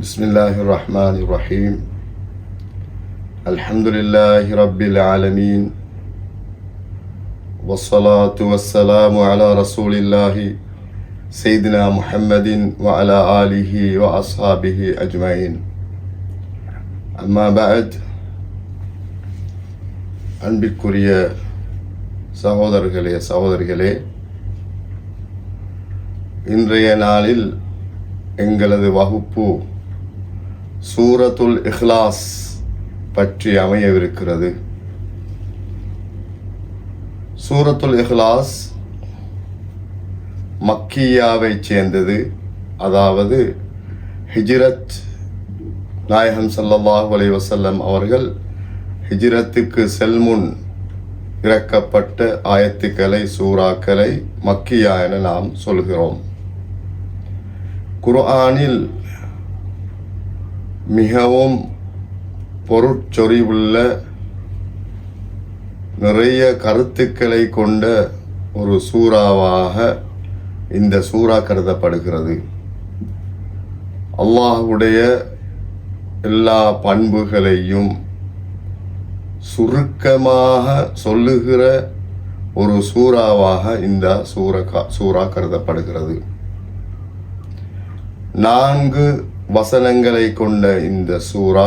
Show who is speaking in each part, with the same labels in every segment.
Speaker 1: بسم الله الرحمن الرحيم الحمد لله رب العالمين والصلاة والسلام على رسول الله سيدنا محمد وعلى آله وأصحابه أجمعين أما بعد அன்பிற்குரிய சகோதரர்களே இன்றைய நாளில் எங்களது வகுப்பு சூரத்துல் இஹ்லாஸ் பற்றி அமையவிருக்கிறது. சூரத்துல் இஹ்லாஸ் மக்கியாவை சேர்ந்தது. அதாவது ஹிஜ்ரத் நாயகம் ஸல்லல்லாஹு அலைஹி வஸல்லம் அவர்கள் ஹிஜ்ரத்துக்கு செல்முன் இறக்கப்பட்ட ஆயத்துக்களை சூறாக்களை மக்கியா என நாம் சொல்கிறோம். குர்ஆனில் மிகவும் பொருட்சொறிவுள்ள நிறைய கருத்துக்களை கொண்ட ஒரு சூறாவாக இந்த சூறா கருதப்படுகிறது. அல்லாஹ்வுடைய எல்லா பண்புகளையும் சுருக்கமாக சொல்லுகிற ஒரு சூறாவாக இந்த சூறா கருதப்படுகிறது. 4 வசனங்களை கொண்ட இந்த சூறா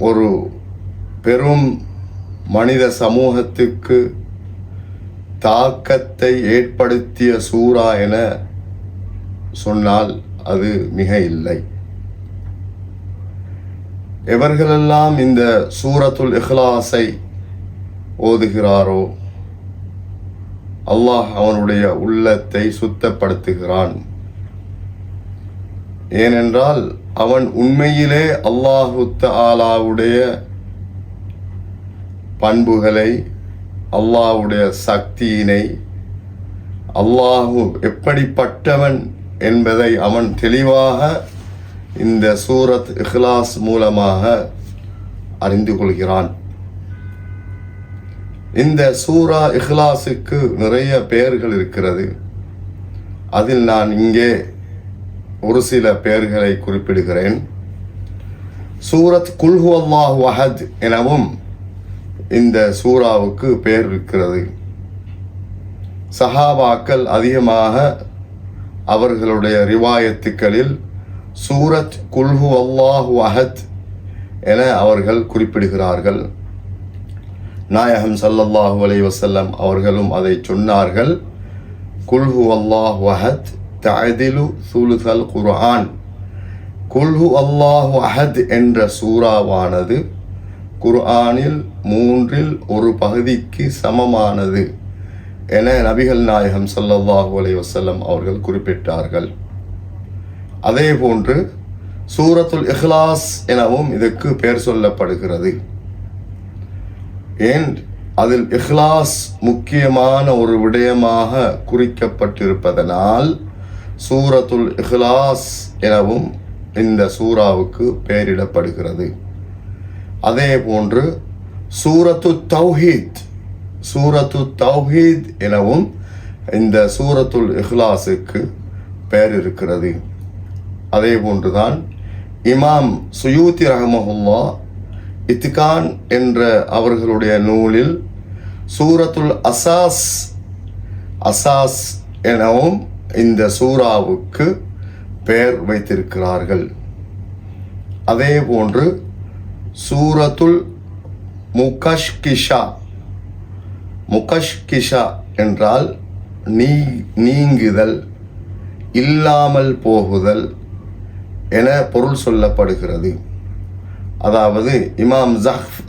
Speaker 1: ஒரு பெரும் மனித சமூகத்துக்கு தாக்கத்தை ஏற்படுத்திய சூறா என சொன்னால் அது மிக இல்லை. எவர்களெல்லாம் இந்த சூரத்துல் இஹ்லாஸை ஓதுகிறாரோ அல்லாஹ் அவனுடைய உள்ளத்தை சுத்தப்படுத்துகிறான். ஏனென்றால் அவன் உண்மையிலே அல்லாஹு தஆலாவுடைய பண்புகளை, அல்லாஹ்வுடைய சக்தியினை, அல்லாஹு எப்படிப்பட்டவன் என்பதை அவன் தெளிவாக இந்த சூரத் இஹ்லாஸ் மூலமாக அறிந்து கொள்கிறான். இந்த சூரா இஹ்லாஸுக்கு நிறைய பெயர்கள் இருக்கிறது. அதில் நான் இங்கே ஒரு சில பெயர்களை குறிப்பிடுகிறேன். சூரத் குல் ஹுவல்லாஹு அஹத் எனவும் இந்த சூறாவுக்கு பெயர் இருக்கிறது. சஹாபாக்கள் அதிகமாக அவர்களுடைய ரிவாயத்துக்களில் சூரத் குல் ஹுவல்லாஹு அஹத் என அவர்கள் குறிப்பிடுகிறார்கள். நாயகம் ஸல்லல்லாஹு அலைஹி வஸல்லம் அவர்களும் அதை சொன்னார்கள். குல் ஹுவல்லாஹு அஹத் தஅதிலு சுலுஸல் குர்ஆன். குல் ஹுவல்லாஹு அஹத் என்ற சூறாவானது குர்ஆனில் 3இல் ஒரு பகுதிக்கு சமமானது என நபிகள் நாயகம் ஸல்லல்லாஹு அலைஹி வஸல்லம் அவர்கள் குறிப்பிட்டார்கள். அதே போன்று சூரத்துல் இஹ்லாஸ் எனவும் இதற்கு பெயர் சொல்லப்படுகிறது. ஏன் அதில் இஹ்லாஸ் முக்கியமான ஒரு விடயமாக குறிக்கப்பட்டிருப்பதனால் சூரத்துல் இஹ்லாஸ் எனவும் இந்த சூறாவுக்கு பெயரிடப்படுகிறது. அதே போன்று சூரத்து தௌஹீத் எனவும் இந்த சூரத்துல் இஹ்லாஸுக்கு பெயர் இருக்கிறது. அதே போன்றுதான் இமாம் சுயூத்தி ரஹ்மஹுல்லாஹ் இத்கான் என்ற அவர்களுடைய நூலில் சூரத்துல் அசாஸ் எனவும் இந்த சூறாவுக்கு பெயர் வைத்திருக்கிறார்கள். அதே போன்று சூரத்துல் முகஷ்கிஷா என்றால் நீங்குதல், இல்லாமல் போகுதல் என பொருள் சொல்லப்படுகிறது. அதாவது இமாம்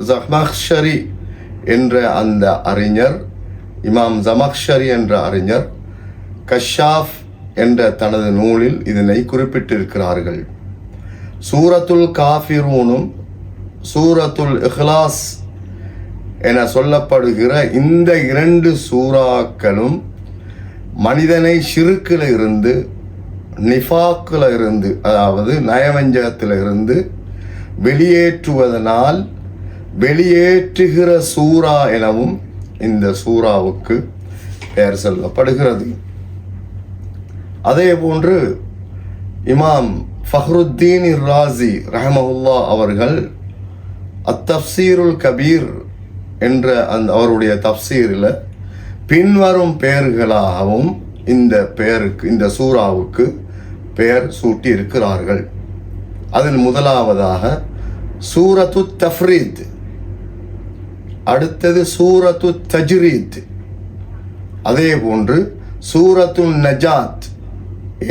Speaker 1: ஜமக்ஷரி என்ற அந்த அறிஞர், இமாம் ஜமக்ஷரி என்ற அறிஞர் கஷாஃப் என்ற தனது நூலில் இதனை குறிப்பிட்டிருக்கிறார்கள். சூரத்துல் காஃபிரூனும் சூரத்துல் இஹ்லாஸ் என சொல்லப்படுகிற இந்த 2 சூறாக்களும் மனிதனை ஷிர்க்கில் இருந்து, நிஃபாக்கில் இருந்து, அதாவது நயவஞ்சகத்தில் இருந்து வெளியேற்றுவதனால் வெளியேற்றுகிற சூரா எனவும் இந்த சூறாவுக்கு பெயர் சொல்லப்படுகிறது. அதே போன்று இமாம் ஃபஹ்ருத்தீன் ராசி ரஹமஹுல்லா அவர்கள் அத்தப்சீருல் கபீர் என்ற அவருடைய தப்சீரில் பின்வரும் பெயர்களாகவும் இந்த சூறாவுக்கு பெயர் சூட்டி இருக்கிறார்கள். அதில் முதலாவதாக சூரத்து தஃப்ரீத், அடுத்தது சூரத்து தஜ்ரீத், அதே போன்று சூரத்து நஜாத்.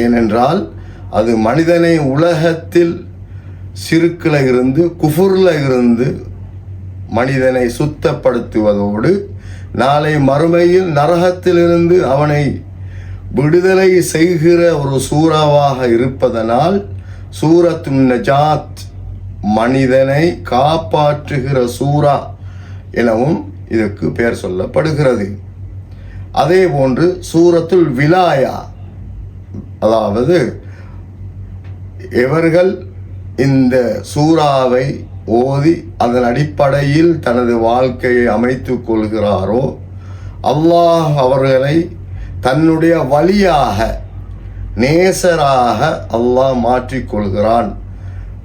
Speaker 1: ஏனென்றால் அது மனிதனை உலகத்தில் சிறுக்கில் இருந்து குஃபுரில் இருந்து மனிதனை சுத்தப்படுத்துவதோடு நாளை மறுமையில் நரகத்திலிருந்து அவனை விடுதலை செய்கிற ஒரு சூறாவாக இருப்பதனால் சூரத்து நஜாத் மனிதனை காப்பாற்றுகிற சூரா எனவும் இதற்கு பெயர் சொல்லப்படுகிறது. அதே போன்று சூரத்துல் விலாயா, அதாவது எவர்கள் இந்த சூறாவை ஓதி அதன் அடிப்படையில் தனது வாழ்க்கையை அமைத்து கொள்கிறாரோ அல்லாஹ் அவர்களை தன்னுடைய வழியாக நேசராக அல்லாஹ் மாற்றிக்கொள்கிறான்.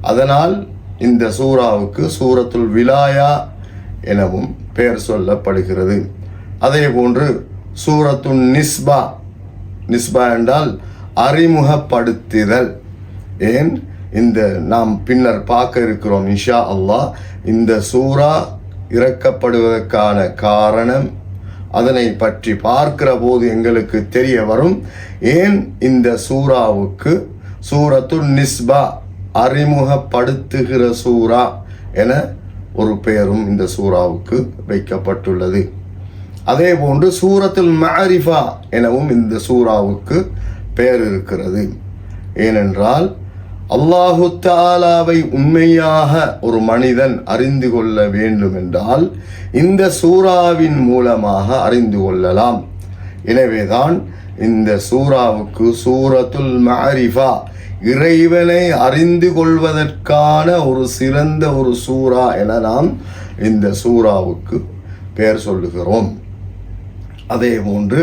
Speaker 1: அதனால் இந்த சூறாவுக்கு சூரத்துல் விலாயா எனவும் பெயர் சொல்லப்படுகிறது. அதே போன்று சூரத்துன் நிஸ்பா, நிஸ்பா என்றால் அறிமுகப்படுத்துதல். ஏன் இந்த நாம் பின்னர் பார்க்க இருக்கிறோம் இன்ஷா அல்லாஹ். இந்த சூரா இறக்கப்படுவதற்கான காரணம் அதனை பற்றி பார்க்கிற போது எங்களுக்கு தெரிய வரும். ஏன் இந்த சூறாவுக்கு சூரத்து நிஸ்பா அறிமுகப்படுத்துகிற சூரா என ஒரு பெயரும் இந்த சூறாவுக்கு வைக்கப்பட்டுள்ளது. அதே போன்று சூரத்துல் மஅரிஃபா எனவும் இந்த சூறாவுக்கு பெயர் இருக்கிறது. ஏனென்றால் அல்லாஹு தஆலாவை உண்மையாக ஒரு மனிதன் அறிந்து கொள்ள வேண்டும் என்றால் இந்த சூறாவின் மூலமாக அறிந்து கொள்ளலாம். எனவேதான் இந்த சூறாவுக்கு சூரத்துல் மஅரிஃபா, இறைவனை அறிந்து கொள்வதற்கான ஒரு சிறந்த ஒரு சூறா என நாம் இந்த சூறாவுக்கு பெயர் சொல்லுகிறோம். அதே போன்று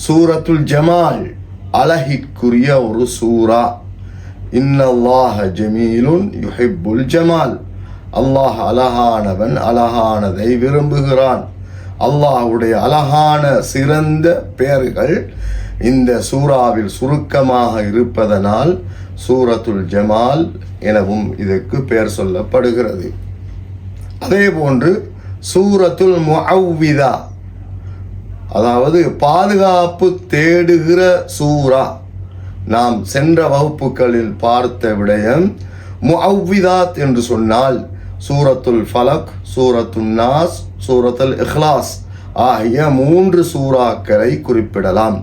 Speaker 1: சூரத்துல் ஜமால், அழகிற்குரிய ஒரு சூரா. இன்னல்லாஹ ஜமீலுன் யுஹிப்புல் ஜமால், அல்லாஹ் அழகானவன், அழகானதை விரும்புகிறான். அல்லாஹ்வுடைய அழகான சிறந்த பெயர்கள் இந்த சூறாவில் சுருக்கமாக இருப்பதனால் சூரத்துல் ஜமால் எனவும் இதற்கு பெயர் சொல்லப்படுகிறது. அதே போன்று சூரத்துல் முஅவ்விதா, அதாவது பாதுகாப்பு தேடுகிற சூரா. நாம் சென்ற வகுப்புகளில் பார்த்த விடயம் முஅவ்விதாத் என்று சொன்னால் சூரத்துல் ஃபலக், சூரத்துல் நாஸ், சூரத்துல் இஹ்லாஸ் ஆகிய 3 சூறாக்களை குறிப்பிடலாம்.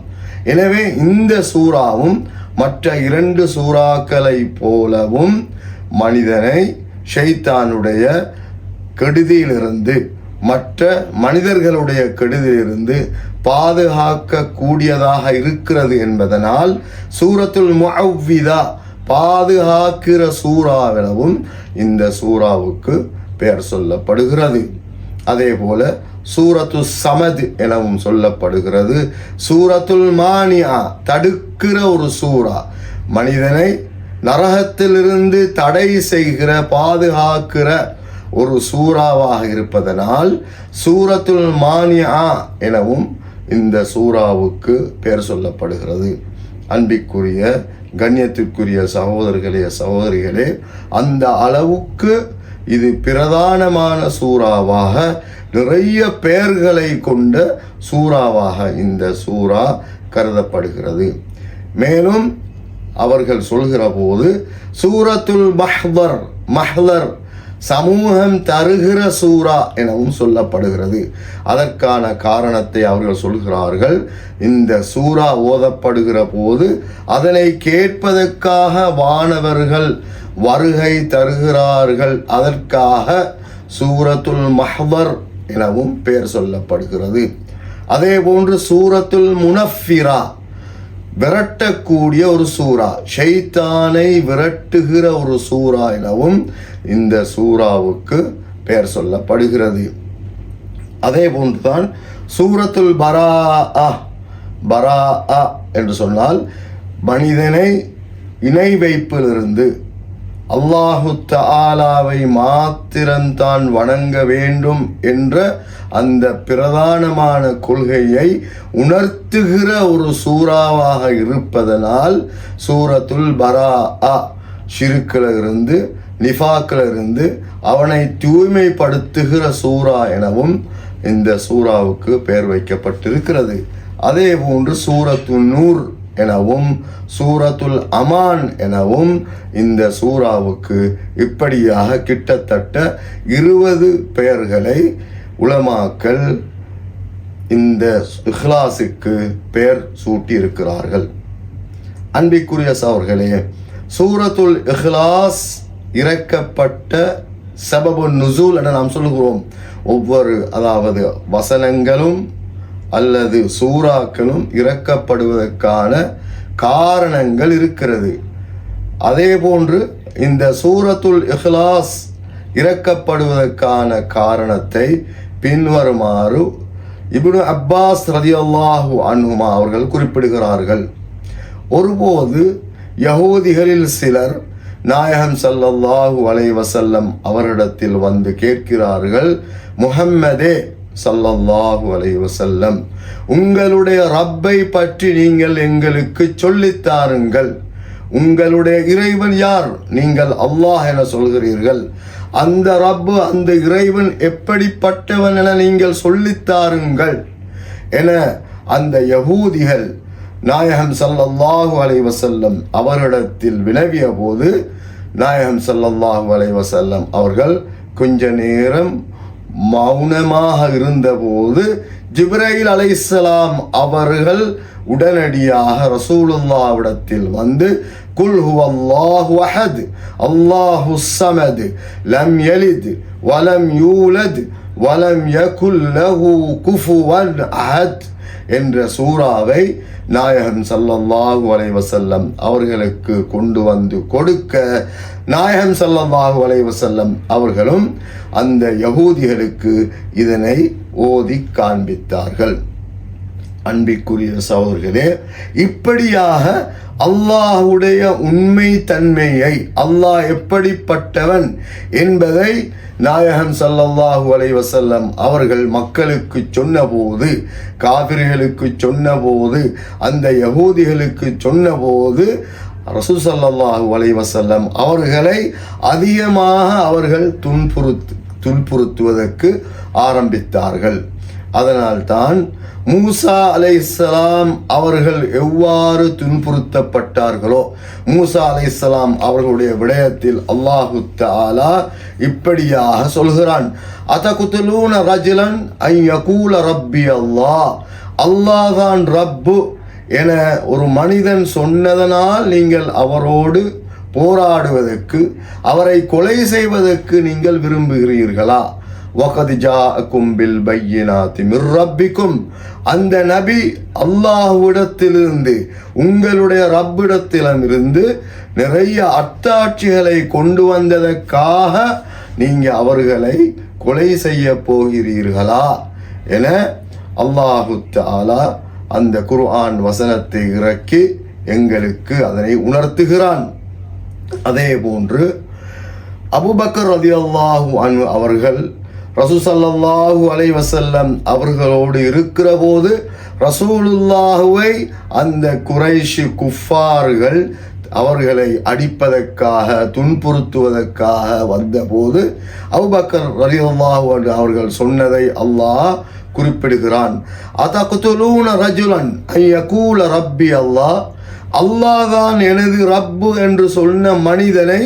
Speaker 1: எனவே இந்த சூறாவும் மற்ற 2 சூறாக்களை போலவும் மனிதனை ஷைத்தானுடைய கெடுதியிலிருந்து, மற்ற மனிதர்களுடைய கெடுதியிலிருந்து பாதுகாக்க கூடியதாக இருக்கிறது என்பதனால் சூரத்துல் முஅவ்விதா, பாதுகாக்கிற சூறாவெனவும் இந்த சூறாவுக்கு பெயர் சொல்லப்படுகிறது. அதே போல சூரத்து சமத் எனவும் சொல்லப்படுகிறது. சூரத்துல் மானியா, தடுக்கிற ஒரு சூறா, மனிதனை நரகத்திலிருந்து தடை செய்கிற பாதுகாக்கிற ஒரு சூறாவாக இருப்பதனால் சூரத்துல் மானியா எனவும் இந்த சூறாவுக்கு பெயர் சொல்லப்படுகிறது. அன்பிற்குரிய கண்ணியத்திற்குரிய சகோதரர்களே சகோதரிகளே, அந்த அளவுக்கு இது பிரதானமான சூறாவாக, நிறைய பெயர்களை கொண்ட சூறாவாக இந்த சூறா கருதப்படுகிறது. மேலும் அவர்கள் சொல்கிற போது சூரத்துல் மஹ்தர், மஹ்லர் சமூகம் தருகிற சூரா எனவும் சொல்லப்படுகிறது. அதற்கான காரணத்தை அவர்கள் சொல்கிறார்கள். இந்த சூரா ஓதப்படுகிற போது அதனை கேட்பதற்காக வானவர்கள் வருகை தருகிறார்கள். அதற்காக சூரத்துல் மஹ்தர் எனவும் பெயர் சொல்லப்படுகிறது. அதே போன்று சூரத்துல் முனஃபிரா, விரட்டக்கூடிய ஒரு சூரா, ஷைத்தானை விரட்டுகிற ஒரு சூரா எனவும் இந்த சூறாவுக்கு பெயர் சொல்லப்படுகிறது. அதே போன்றுதான் சூரத்துல் பராஅ, பராஅ என்று சொன்னால் மனிதனை இணை வைப்பிலிருந்து அல்லாஹு தஆலாவை மாத்திரம்தான் வணங்க வேண்டும் என்ற அந்த பிரதானமான கொள்கையை உணர்த்துகிற ஒரு சூறாவாக இருப்பதனால் சூரத்துல் பராஅ ஷிர்க்கிலிருந்து நிஃபாக்கிலிருந்து அவனை தூய்மைப்படுத்துகிற சூரா எனவும் இந்த சூறாவுக்கு பெயர் வைக்கப்பட்டிருக்கிறது. அதே போன்று சூரத்துல் நூர் எனவும் சூரத்துல் அமான் எனவும் இந்த சூறாவுக்கு இப்படியாக கிட்டத்தட்ட 20 பெயர்களை உலமாக்கள் இந்த இஹ்லாஸுக்கு பெயர் சூட்டி இருக்கிறார்கள். அன்பிற்குரிய சகோதரர்களே, சூரத்துல் இஹ்லாஸ் இறக்கப்பட்ட சபபு நுசூல் என நாம் சொல்லுகிறோம். ஒவ்வொரு அதாவது வசனங்களும் அல்லது சூறாக்களும் இறக்கப்படுவதற்கான காரணங்கள் இருக்கிறது. அதே போன்று இந்த சூரத்துல் இஹ்லாஸ் இறக்கப்படுவதற்கான காரணத்தை பின்வருமாறு இப்னு அப்பாஸ் ரலியல்லாஹு அன்ஹுமா அவர்கள் குறிப்பிடுகிறார்கள். ஒருபோது யஹூதிகளில் சிலர் நாயகம் ஸல்லல்லாஹு அலைஹி வஸல்லம் அவரிடத்தில் வந்து கேட்கிறார்கள், முஹம்மதே ஸல்லல்லாஹு அலைஹி வஸல்லம், உங்களுடைய ரப்பை பற்றி நீங்கள் எங்களுக்கு சொல்லித்தாருங்கள். உங்களுடைய இறைவன் யார்? நீங்கள் அல்லாஹ் என சொல்கிறீர்கள். அந்த ரப்பு, அந்த இறைவன் எப்படிப்பட்டவன் என நீங்கள் சொல்லித்தாருங்கள் என அந்த யஹூதிகள் நாயகம் ஸல்லல்லாஹு அலைஹி வஸல்லம் அவரிடத்தில் வினவிய போது நாயகம் ஸல்லல்லாஹு அலைஹி வஸல்லம் அவர்கள் கொஞ்ச நேரம் மௌனமாக இருந்தபோது ஜிப்ரீல் அலைஹிஸ்ஸலாம் அவர்கள் உடனடியாக ரசூலுல்லாஹ்விடத்தில் வந்து குல் ஹுவல்லாஹு அஹத் அல்லாஹு ஸமத் லம் யலித் வலம் யூலத் வலம் யகுல் லஹு குஃபுவன் அஹத் என்ற சூறாவை நாயகம் ஸல்லல்லாஹு அலைஹி வஸல்லம் அவர்களுக்கு கொண்டு வந்து கொடுக்க நாயகம் ஸல்லல்லாஹு அலைஹி வஸல்லம் அவர்களும் அந்த யஹூதிகளுக்கு இதனை ஓதி காண்பித்தார்கள். அன்பிற்குரிய சகோதரர்களே, இப்படியாக அல்லாஹுடைய உண்மை தன்மையை, அல்லாஹ் எப்படிப்பட்டவன் என்பதை நாயகம் ஸல்லல்லாஹு அலைஹி வஸல்லம் அவர்கள் மக்களுக்கு சொன்னபோது, காபிர்களுக்கு சொன்னபோது, அந்த யஹூதிகளுக்கு சொன்னபோது ரசூல் ஸல்லல்லாஹு அலைஹி வஸல்லம் அவர்களை அதிகமாக அவர்கள் துன்புறுத்துவதற்கு ஆரம்பித்தார்கள். அதனால்தான் மூசா அலைஹிஸ்ஸலாம் அவர்கள் எவ்வாறு துன்புறுத்தப்பட்டார்களோ, மூசா அலைஹிஸ்ஸலாம் அவர்களுடைய விடயத்தில் அல்லாஹு தஆலா இப்படியாக சொல்கிறான், அதகுதுலூன ரஜுலன் அன் யகூல ரப்பி அல்லாஹ், அல்லாஹ் தான் ரப்பு என ஒரு மனிதன் சொன்னதனால் நீங்கள் அவரோடு போராடுவதற்கு, அவரை கொலை செய்வதற்கு நீங்கள் விரும்புகிறீர்களா? வகத் ஜாஅக்கும் பில் பையினாத்தி மிர் ரப்பிக்கும், அந்த நபி அல்லாஹ்விடத்திலிருந்து, உங்களுடைய ரப்பிடத்திலிருந்து நிறைய அத்தாட்சிகளை கொண்டு வந்ததற்காக நீங்க அவர்களை கொலை செய்ய போகிறீர்களா என அல்லாஹு தஆலா அந்த குர்ஆன் வசனத்தை இறக்கி எங்களுக்கு அதனை உணர்த்துகிறான். அதே போன்று அபூபக்கர் ரலியல்லாஹு அன்ஹு அவர்கள் ரசூல் ஸல்லல்லாஹு அலைஹி வஸல்லம் அவர்களோடு இருக்கிற போது ரசூலுல்லாஹுவை அந்த குறைஷி குஃபார்கள் அவர்களை அடிப்பதற்காக, துன்புறுத்துவதற்காக வந்தபோது அபூபக்கர் ரலியல்லாஹு அன்ஹு அவர்கள் சொன்னதை அல்லாஹ் குறிப்பிடுகிறான். அதகுதுலூன ரஜுலன் அன் யகூல ரப்பி அல்லாஹ், அல்லாஹ் தான் எனது ரப்பு என்று சொன்ன மனிதனை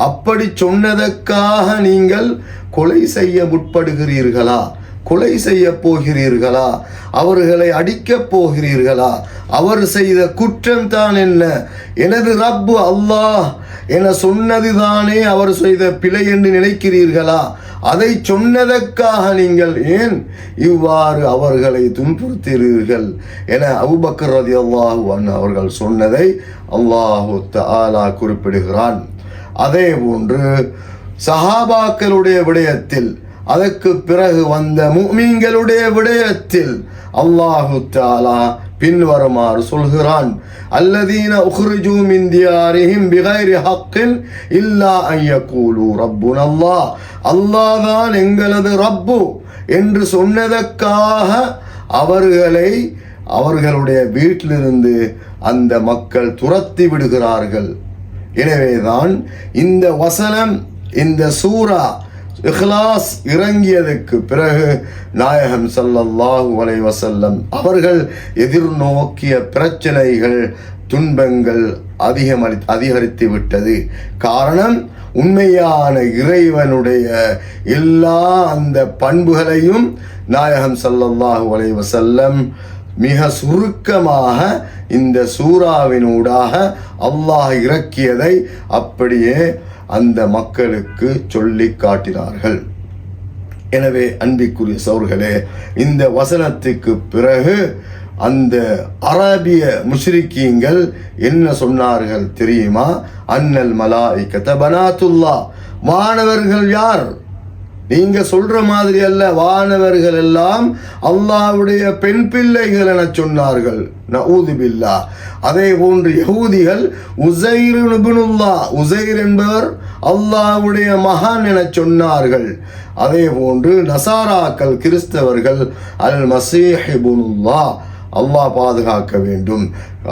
Speaker 1: அப்படி சொன்னதற்காக நீங்கள் கொலை செய்ய முற்படுகிறீர்களா? கொலை செய்ய போகிறீர்களா? அவர்களை அடிக்கப் போகிறீர்களா? அவர் செய்த குற்றம் தான் என்ன? எனது ரப்பு அல்லாஹ் என சொன்னதுதானே அவர் செய்த பிழை என்று நினைக்கிறீர்களா? அதை சொன்னதற்காக நீங்கள் ஏன் இவ்வாறு அவர்களை துன்புறுத்தீர்கள் என அபூபக்கர் ரலியல்லாஹு அன்ஹு அவர்கள் சொன்னதை அல்லாஹு தஆலா குறிப்பிடுகிறான். அதே போன்று சஹாபாக்களுடைய விடயத்தில், அதற்கு பிறகு வந்த முஃமின்களுடைய விடயத்தில் அல்லாஹு தஆலா பின்வருமாறு சொல்கிறான், அல்லதீன உக்ரிஜூ மின் தியாரிஹிம் பிகைரி ஹக்கின் இல்லா அன் யகூலு ரப்புனல்லாஹ், அல்லாஹ் தான் எங்களது ரப்பு என்று சொன்னதற்காக அவர்களை அவர்களுடைய வீட்டிலிருந்து அந்த மக்கள் துரத்தி விடுகிறார்கள். எனவேதான் இந்த வசனம், இந்த சூரா இஹ்லாஸ் இறங்கியதற்கு பிறகு நாயகம் ஸல்லல்லாஹு அலைஹி வஸல்லம் அவர்கள் எதிர்நோக்கிய பிரச்சனைகள், துன்பங்கள் அதிகரித்து விட்டது. காரணம், உண்மையான இறைவனுடைய எல்லா அந்த பண்புகளையும் நாயகம் ஸல்லல்லாஹு அலைஹி வஸல்லம் மிக சுருக்கமாக இந்த சூறாவினூடாக அல்லாஹ் இறக்கியதை அப்படியே அந்த மக்களுக்கு சொல்லி காட்டினார்கள். எனவே அன்பிற்குரிய சகோதரர்களே, இந்த வசனத்துக்கு பிறகு அந்த அரபிய முஷ்ரிக்கீங்கள் என்ன சொன்னார்கள் தெரியுமா? அன்னல் மலாயிகத பனாத்துல்லாஹ், வானவர்கள் யார்? நீங்க சொல்ற மாதிரி அல்ல, வானவர்கள் எல்லாம் அல்லாஹ்வுடைய பெண் பிள்ளைகள் என சொன்னார்கள். நஊது பில்லாஹ். அதே போன்று யஹூதிகள் உஸைர் இப்னுல்லாஹ், உஸைர் என்பவர் அல்லாஹ்வுடைய மகன் என சொன்னார்கள். அதே போன்று நசாராக்கள், கிறிஸ்தவர்கள் அல் மஸீஹ் இப்னுல்லாஹ், அல்லாஹ் பாதுகாக்க வேண்டும்,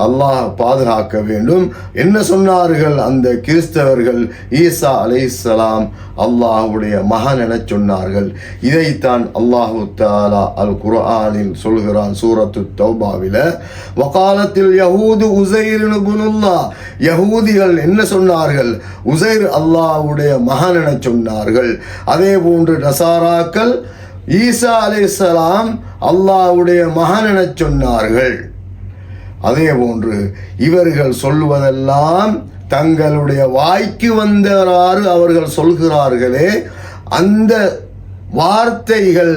Speaker 1: அல்லாஹ் பாதுகாக்க வேண்டும் என்ன சொன்னார்கள்? அந்த கிறிஸ்தவர்கள் ஈசா அலைஹிஸ்ஸலாம் அல்லாஹ்வுடைய மகன் என சொன்னார்கள். இதைத்தான் அல்லாஹு தஆலா அல் குர்ஆனில் சொல்கிறான், சூரத்து தௌபாவில, வகாலத்தில் யஹூது உஸைர் இப்னுல்லாஹ், யஹூதிகள் என்ன சொன்னார்கள்? உஸைர் அல்லாஹ்வுடைய மகன் என சொன்னார்கள். அதே போன்று நசாராக்கள் ஈசா அலைஹிஸ்ஸலாம் அல்லாஹ்வுடைய மகன் என சொன்னார்கள். அதே போன்று இவர்கள் சொல்வதெல்லாம் தங்களுடைய வாய்க்கு வந்தவாறு அவர்கள் சொல்கிறார்களே, அந்த வார்த்தைகள்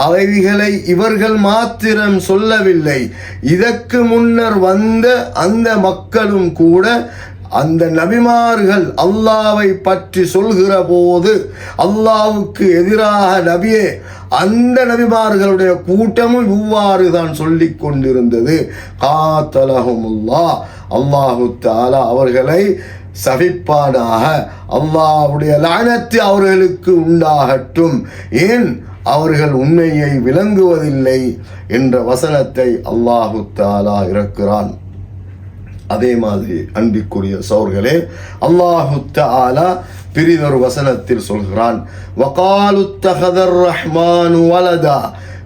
Speaker 1: அவைகளை இவர்கள் மாத்திரம் சொல்லவில்லை, இதற்கு முன்னர் வந்த அந்த மக்களும் கூட அந்த நபிமார்கள் அல்லாவை பற்றி சொல்கிற போது அல்லாவுக்கு எதிராக நபியே, அந்த நபிமார்களுடைய கூட்டமும் இவ்வாறு தான் சொல்லிக் கொண்டிருந்தது. காத்தலஹுமுல்லாஹ், அல்லாஹு தஆலா அவர்களை சபிப்பானாக, அல்லாஹ்வுடைய லஅனத்து அவர்களுக்கு உண்டாகட்டும், ஏன் அவர்கள் உண்மையை விளங்குவதில்லை என்ற வசனத்தை அல்லாஹு தஆலா இறக்குறான். அதே மாதிரி அன்பிற்குரிய சகோதரர்களே, அல்லாஹு தஆலா பிரிதொரு வசனத்தில் சொல்கிறான், வகாலு தஹதர் ரஹ்மானு வலதா,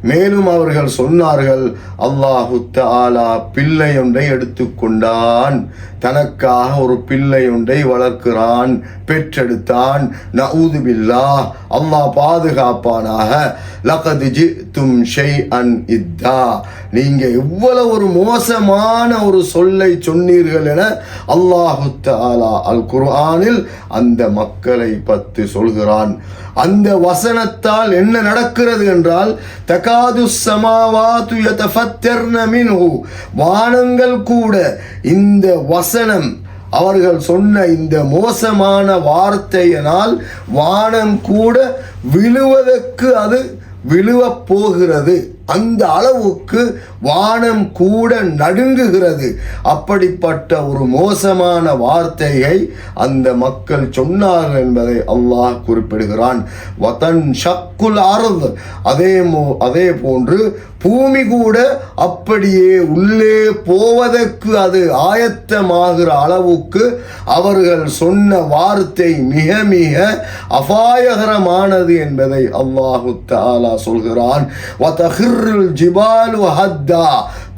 Speaker 1: மேலும் அவர்கள் சொன்னார்கள், அல்லாஹு தஆலா பிள்ளை ஒன்றை எடுத்துக்கொண்டான், தனக்காக ஒரு பிள்ளை ஒன்றை வளர்க்கிறான், பெற்றெடுத்தான். நஊது பில்லாஹ், அல்லாஹ் பாதுகாப்பானாக. லகத் ஜிதும் ஷைஅன் இத்தா, நீங்க எவ்வளவு ஒரு மோசமான ஒரு சொல்லை சொன்னீர்கள் என அல்லாஹு தஆலா அல் குர்ஆனில் அந்த மக்களை பற்றி சொல்கிறான். அந்த வசனத்தால் என்ன நடக்கிறது என்றால், தகாது ஸமாவாத்து யதஃபத்தர்ன மின்ஹு, வானங்கள் கூட இந்த வசனம், அவர்கள் சொன்ன இந்த மோசமான வார்த்தையினால் வானம் கூட விழுவதற்கு அது விழுவப் போகிறது. அந்த அளவுக்கு வானம் கூட நடுங்குகிறது. அப்படிப்பட்ட ஒரு மோசமான வார்த்தையை அந்த மக்கள் சொன்னார்கள் என்பதை அல்லாஹ் குறிப்பிடுகிறான். வதன் ஷக்குல் அர்த், அதே போன்று பூமி கூட அப்படியே உள்ளே போவதற்கு அது ஆயத்தமாகிற அளவுக்கு அவர்கள் சொன்ன வார்த்தை மிக மிக அபாயகரமானது என்பதை அல்லாஹு தஆலா சொல்கிறான். ஜிபாலு ஹத்தா,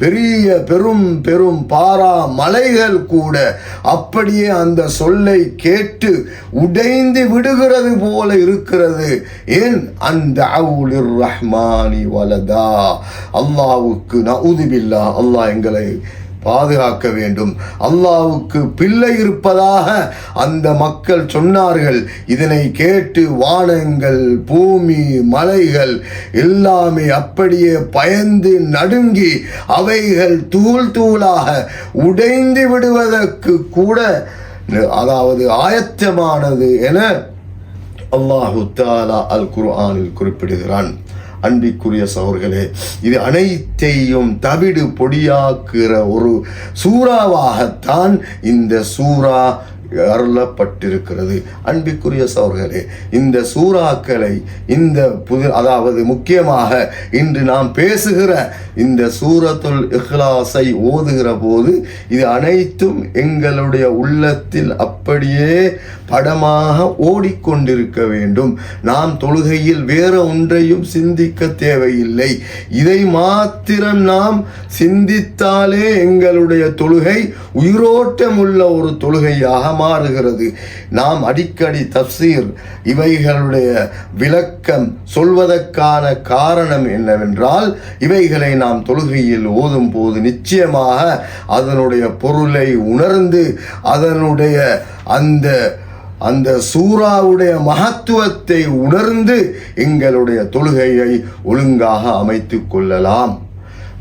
Speaker 1: பெரிய பெரும் பெரும் பாரா மலைகள் கூட அப்படியே அந்த சொல்லை கேட்டு உடைந்து விடுகிறது போல இருக்கிறது. ஏன்? அந்த அவுலிர் ரஹ்மானி வலதா, அல்லாஹ்வுக்கு நஊது பில்லாஹ், அல்லாஹ் எங்களை பாதுகாக்க வேண்டும், அல்லாஹ்வுக்கு பிள்ளை இருப்பதாக அந்த மக்கள் சொன்னார்கள். இதனை கேட்டு வானங்கள், பூமி, மலைகள் எல்லாமே அப்படியே பயந்து நடுங்கி அவைகள் தூள் தூளாக உடைந்து விடுவதற்கு கூட அதாவது ஆயத்தமானது என அல்லாஹு தஆலா அல் குர்ஆனில் குறிப்பிடுகிறான். அன்பிற்குரிய சகோதரர்களே, இது அனைத்தையும் தவிடு பொடியாக்குற ஒரு சூறாவாகத்தான் இந்த சூறா அருளப்பட்டிருக்கிறது. அன்பிற்குரிய சகோதரர்களே, இந்த சூறாக்களை அதாவது முக்கியமாக இன்று நாம் பேசுகிற இந்த சூரத்துல் இஹ்லாஸை ஓதுகிற போது இது அனைத்தும் எங்களுடைய உள்ளத்தில் அப்படியே படமாக ஓடிக்கொண்டிருக்க வேண்டும். நாம் தொழுகையில் வேற ஒன்றையும் சிந்திக்க தேவையில்லை. இதை மாத்திரம் நாம் சிந்தித்தாலே எங்களுடைய தொழுகை உயிரோட்டம் உள்ள ஒரு தொழுகையாக மாறுகிறது. நாம் அடிக்கடி தஃப்சீர் இவைகளுடைய விளக்கம் சொல்வதற்கான காரணம் என்னவென்றால், இவைகளை நாம் தொழுகையில் ஓதும் போது நிச்சயமாக அதனுடைய பொருளை உணர்ந்து அதனுடைய அந்த சூறாவுடைய மகத்துவத்தை உணர்ந்து எங்களுடைய தொழுகையை ஒழுங்காக அமைத்து கொள்ளலாம்.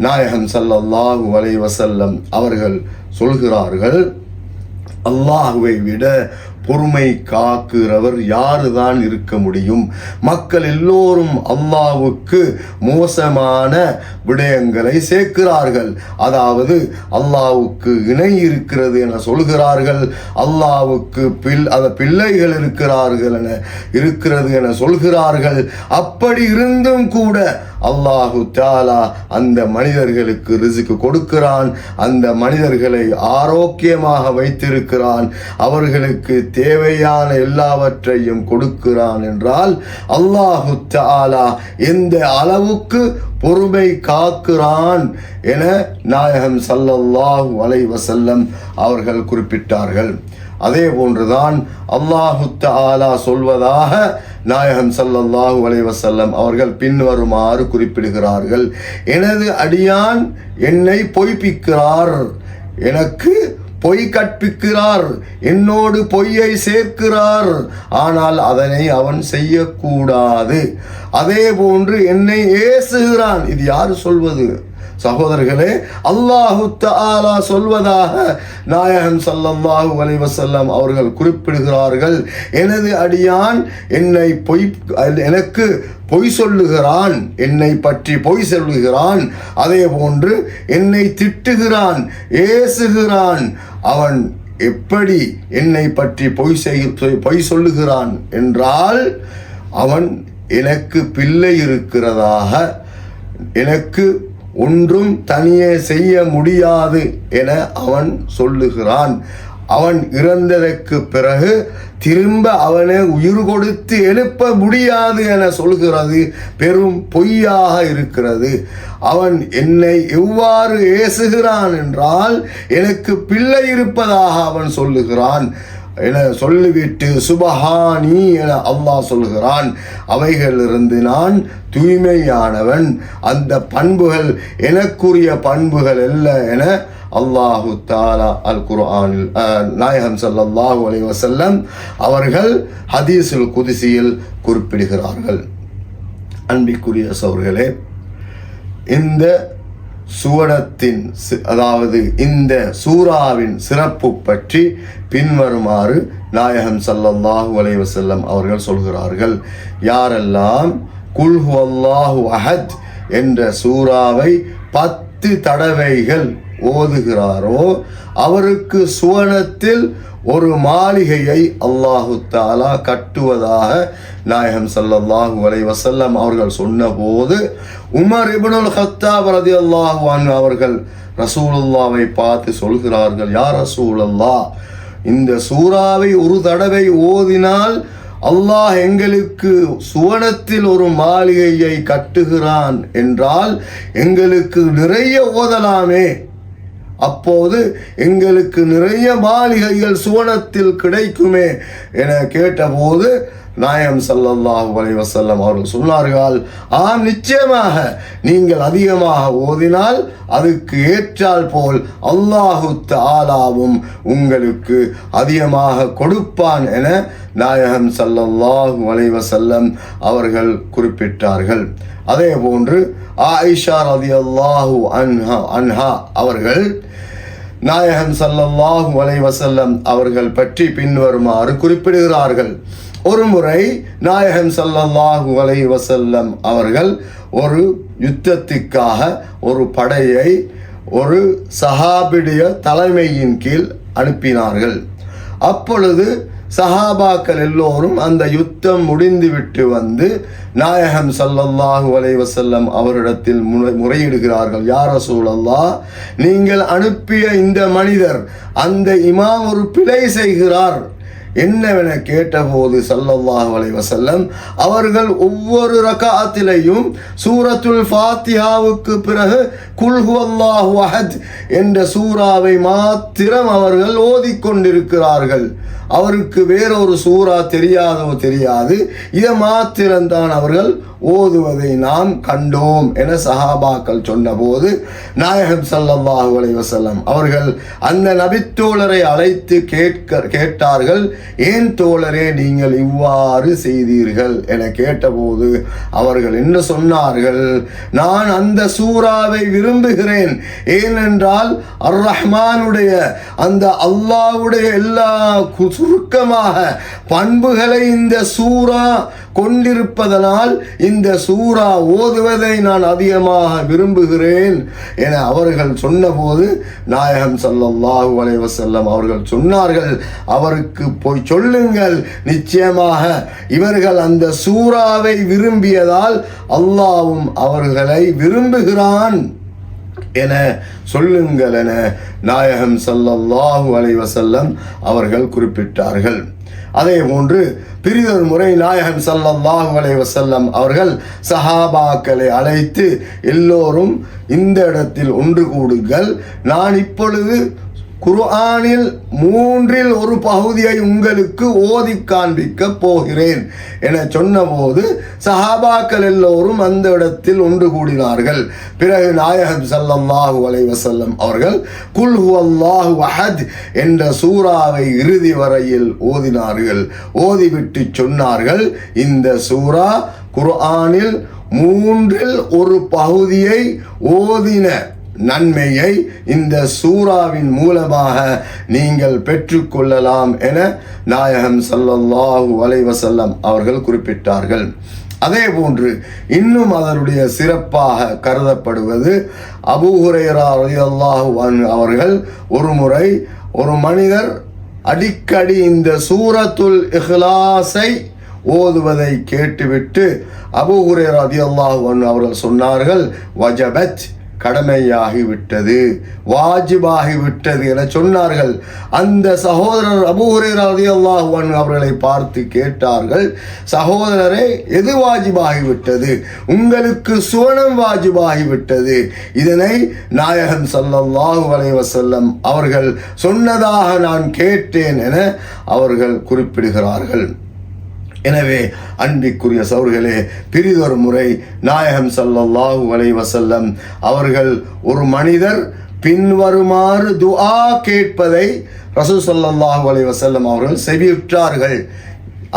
Speaker 1: நாயகம் ஸல்லல்லாஹு அலைஹி வஸல்லம் அவர்கள் சொல்கிறார்கள், அல்லாஹுவை விட பொறுமை காக்கிறவர் யாருதான் இருக்க முடியும்? மக்கள் எல்லோரும் அல்லாஹ்வுக்கு மோசமான விடயங்களை சேர்க்கிறார்கள். அதாவது அல்லாஹ்வுக்கு இணை இருக்கிறது என சொல்கிறார்கள், அல்லாஹ்வுக்கு பிள்ளைகள் இருக்கிறது என சொல்கிறார்கள். அப்படி இருந்தும் கூட அல்லாஹு தஆலா அந்த மனிதர்களுக்கு ரிஸ்க் கொடுக்கிறான், அந்த மனிதர்களை ஆரோக்கியமாக வைத்திருக்கிறான், அவர்களுக்கு தேவையான எல்லாவற்றையும் கொடுக்கிறான் என்றால் அல்லாஹு தஆலா எந்த அளவுக்கு பொறுமை காக்கிறான் என நாயகம் ஸல்லல்லாஹு அலைஹி வஸல்லம் அவர்கள் குறிப்பிட்டார்கள். அதே போன்றுதான் அல்லாஹு தஆலா சொல்வதாக நாயகம் ஸல்லல்லாஹு அலைஹி வஸல்லம் அவர்கள் பின்வருமாறு குறிப்பிடுகிறார்கள், எனது அடியான் என்னை பொய்ப்பிக்கிறார், எனக்கு பொய் கற்பிக்கிறார், என்னோடு பொய்யை சேர்க்கிறார், ஆனால் அதனை அவன் செய்யக்கூடாது. அதே போன்று என்னை ஏசுகிறான். இது யார் சொல்வது சகோதரர்களே? அல்லாஹு தஆலா சொல்வதாக நாயகம் ஸல்லல்லாஹு அலைஹி வஸல்லம் அவர்கள் குறிப்பிடுகிறார்கள், எனது அடியான் எனக்கு பொய் சொல்லுகிறான், என்னை பற்றி பொய் சொல்லுகிறான், அதே போன்று என்னை திட்டுகிறான், ஏசுகிறான். அவன் எப்படி என்னை பற்றி பொய் சொல்லுகிறான் என்றால், அவன் எனக்கு பிள்ளை இருக்கிறதாக, எனக்கு ஒன்றும் தனியே செய்ய முடியாது என அவன் சொல்லுகிறான். அவன் இறந்ததற்கு பிறகு திரும்ப அவனை உயிர் கொடுத்து எழுப்ப முடியாது என சொல்கிறது பெரும் பொய்யாக இருக்கிறது. அவன் என்னை எவ்வாறு ஏசுகிறான் என்றால், எனக்கு பிள்ளை இருப்பதாக அவன் சொல்லுகிறான் என சொல்லிவிட்டு சுபஹானி என அல்லாஹ் சொல்கிறான். அவைகளிலிருந்து நான் தூய்மையானவன், அந்த பண்புகள் எனக்குரிய பண்புகள் அல்ல என அல்லாஹு தஆலா அல் குர்ஆனில் நாயகம் ஸல்லல்லாஹு அலைஹி வஸல்லம் அவர்கள் ஹதீஸுல் குத்ஸியில் குறிப்பிடுகிறார்கள். அன்பிற்குரிய சகோதரர்களே, இந்த சூரத்தின் அதாவது இந்த சூராவின் சிறப்பு பற்றி பின்வருமாறு நாயகம் ஸல்லல்லாஹு அலைஹி வஸல்லம் அவர்கள் சொல்கிறார்கள், யாரெல்லாம் குல் ஹுவல்லாஹு அஹத் என்ற சூராவை 10 தடவைகள் ஓதுகிறாரோ அவருக்கு சுவனத்தில் ஒரு மாளிகையை அல்லாஹு தஆலா கட்டுவதாக நாயகம் ஸல்லல்லாஹு அலைஹி வஸல்லம் அவர்கள் சொன்னபோது, உமர் இப்னுல் கத்தாப் ரலியல்லாஹு அன்ஹு அவர்கள் ரசூலுல்லாஹ்வை பார்த்து சொல்கிறார்கள், யா ரசூலல்லாஹ், இந்த சூராவை ஒரு தடவை ஓதினால் அல்லாஹ் எங்களுக்கு சுவனத்தில் ஒரு மாளிகையை கட்டுகிறான் என்றால் எங்களுக்கு நிறைய ஓதலாமே, அப்போது எங்களுக்கு நிறைய மாளிகைகள் சுவனத்தில் கிடைக்குமே என கேட்டபோது நாயகம் ஸல்லல்லாஹு அலைஹி வஸல்லம் அவர்கள் சொன்னார்கள், ஆம், நிச்சயமாக நீங்கள் அதிகமாக ஓதினால் அதுக்கு ஏற்றால் போல் அல்லாஹு தஆலாவும் உங்களுக்கு அதிகமாக கொடுப்பான் என நாயகம் ஸல்லல்லாஹு அலைஹி வஸல்லம் அவர்கள் குறிப்பிட்டார்கள். அதே போன்று ஆயிஷா ரலியல்லாஹு அன்ஹா அவர்கள் நாயகம் ஸல்லல்லாஹு அலைஹி வஸல்லம் அவர்கள் பற்றி பின்வருமாறு குறிப்பிடுகிறார்கள். ஒரு முறை நாயகம் ஸல்லல்லாஹு அலைஹி வஸல்லம் அவர்கள் ஒரு யுத்தத்திற்காக ஒரு படையை ஒரு சஹாபிடைய தலைமையின் கீழ் அனுப்பினார்கள். அப்பொழுது சஹாபாக்கள் எல்லோரும் அந்த யுத்தம் முடிந்துவிட்டு வந்து நாயகம் ஸல்லல்லாஹு அலைஹி வஸல்லம் அவரிடத்தில் முறையிடுகிறார்கள். யா ரசூலல்லாஹ், நீங்கள் அனுப்பிய இந்த மனிதர், அந்த இமாம் ஒரு பிழை செய்கிறார் என்னவென கேட்டபோது ஸல்லல்லாஹு அலைஹி வஸல்லம் அவர்கள் ஒவ்வொரு ரகாத்திலையும் சூரத்துல் ஃபாத்திஹாவுக்கு பிறகு குல் ஹுவல்லாஹு அஹத் என்ற சூறாவை மாத்திரம் அவர்கள் ஓதிக்கொண்டிருக்கிறார்கள். அவருக்கு வேறொரு சூறா தெரியாது. இதை மாத்திரம்தான் அவர்கள் ஓதுவதை நாம் கண்டோம் என சஹாபாக்கள் சொன்னபோது நாயகம் ஸல்லல்லாஹு அலைஹி வஸல்லம் அவர்கள் அந்த நபித்தோழரை அழைத்து கேட்டார்கள், ஏன் தோழரே நீங்கள் இவ்வாறு செய்தீர்கள் என கேட்டபோது அவர்கள் என்ன சொன்னார்கள், நான் அந்த சூறாவை விரும்புகிறேன். ஏனென்றால் அர் ரஹ்மானுடைய அந்த அல்லாஹ்வுடைய எல்லா சுருக்கமாக பண்புகளை இந்த சூரா கொண்டிருப்பதனால் இந்த சூரா ஓதுவதை நான் அதிகமாக விரும்புகிறேன் என அவர்கள் சொன்னபோது நாயகம் ஸல்லல்லாஹு அலைஹி வஸல்லம் அவர்கள் சொன்னார்கள், அவருக்கு போய் சொல்லுங்கள், நிச்சயமாக இவர்கள் அந்த சூறாவை விரும்பியதால் அல்லாஹ்வும் அவர்களை விரும்புகிறான் என சொல்லுங்கள் என நாயகம் ஸல்லல்லாஹு அலைஹி வஸல்லம் அவர்கள் குறிப்பிட்டார்கள். அதே போன்று பிறிதொரு முறை நாயகம் ஸல்லல்லாஹு அலைஹி வஸல்லம் அவர்கள் சஹாபாக்களை அழைத்து, எல்லோரும் இந்த இடத்தில் ஒன்று கூடுங்கள், நான் இப்பொழுது குர்ஆனில் 3 ஒரு பகுதியை உங்களுக்கு ஓதி காண்பிக்க போகிறேன் என சொன்னபோது சஹாபாக்கள் எல்லோரும் அந்த இடத்தில் ஒன்று கூடினார்கள். பிறகு நாயகம் ஸல்லல்லாஹு அலைஹி வஸல்லம் அவர்கள் குல் ஹுவல்லாஹு அஹத் என்ற சூறாவை இறுதி வரையில் ஓதினார்கள். ஓதிவிட்டு சொன்னார்கள், இந்த சூரா குர்ஆனில் 3 ஒரு பகுதியை ஓதின நன்மையை இந்த சூறாவின் மூலமாக நீங்கள் பெற்றுக்கொள்ளலாம் என நாயகம் ஸல்லல்லாஹு அலைஹி வஸல்லம் அவர்கள் குறிப்பிட்டார்கள். அதே போன்று இன்னும் அதனுடைய சிறப்பாக கருதப்படுவது அபூ ஹுரைரா ரலியல்லாஹு அன்ஹு அவர்கள் ஒரு முறை ஒரு மனிதர் அடிக்கடி இந்த சூரத்துல் இஹ்லாஸை ஓதுவதை கேட்டுவிட்டு அபூ ஹுரைரா ரலியல்லாஹு அன்ஹு அவர்கள் சொன்னார்கள், வஜபத், கடமையாகிவிட்டது, வாஜிபாகிவிட்டது என சொன்னார்கள். அந்த சகோதரர் அபூ ஹுரைரா ரலியல்லாஹு அன்ஹு அவர்களை பார்த்து கேட்டார்கள், சகோதரரே, எது வாஜிபாகிவிட்டது? உங்களுக்கு சுவனம் வாஜிபாகிவிட்டது. இதனை நாயகம் ஸல்லல்லாஹு அலைஹி வஸல்லம் அவர்கள் சொன்னதாக நான் கேட்டேன் என அவர்கள் குறிப்பிடுகிறார்கள். எனவே அன்பிற்குரிய சகோதரர்களே, பிறிதொரு முறை நாயகம் ஸல்லல்லாஹு அலைஹி வஸல்லம் அவர்கள் ஒரு மனிதர் பின்வருமாறு துஆ கேட்பதை ரசூல் ஸல்லல்லாஹு அலைஹி வஸல்லம் அவர்கள் செவியுற்றார்கள்.